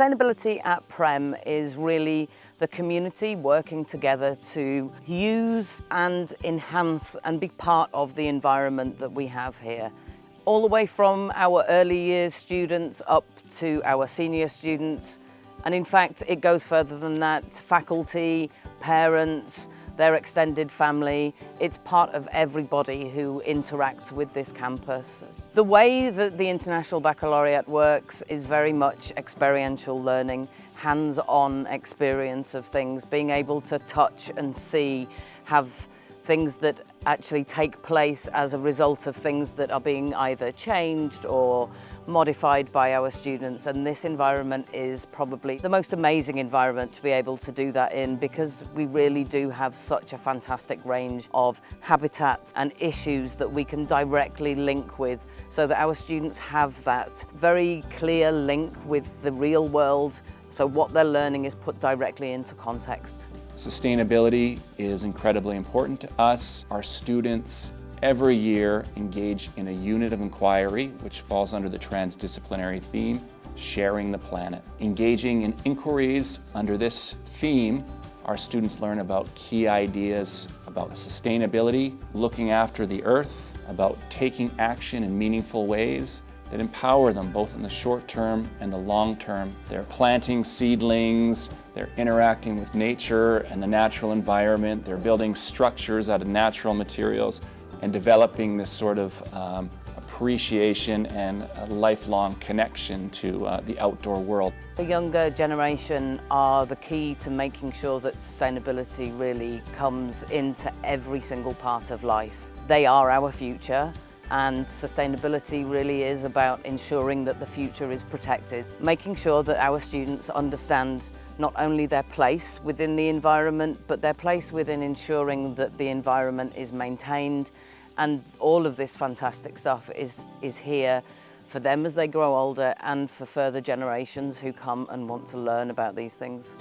Sustainability at Prem is really the community working together to use and enhance and be part of the environment that we have here. All the way from our early years students up to our senior students. And in fact, it goes further than that. Faculty, parents, their extended family. It's part of everybody who interacts with this campus. The way that the International Baccalaureate works is very much experiential learning, hands-on experience of things, being able to touch and see, have things that actually take place as a result of things that are being either changed or modified by our students. And this environment is probably the most amazing environment to be able to do that in, because we really do have such a fantastic range of habitats and issues that we can directly link with, so that our students have that very clear link with the real world, so what they're learning is put directly into context. Sustainability is incredibly important to us. Our students every year engage in a unit of inquiry, which falls under the transdisciplinary theme, Sharing the Planet. Engaging in inquiries under this theme, our students learn about key ideas about sustainability, looking after the earth, about taking action in meaningful ways that empower them both in the short term and the long term. They're planting seedlings, they're interacting with nature and the natural environment, they're building structures out of natural materials and developing this sort of appreciation and a lifelong connection to the outdoor world. The younger generation are the key to making sure that sustainability really comes into every single part of life. They are our future. And sustainability really is about ensuring that the future is protected, making sure that our students understand not only their place within the environment, but their place within ensuring that the environment is maintained. And all of this fantastic stuff is here for them as they grow older and for further generations who come and want to learn about these things.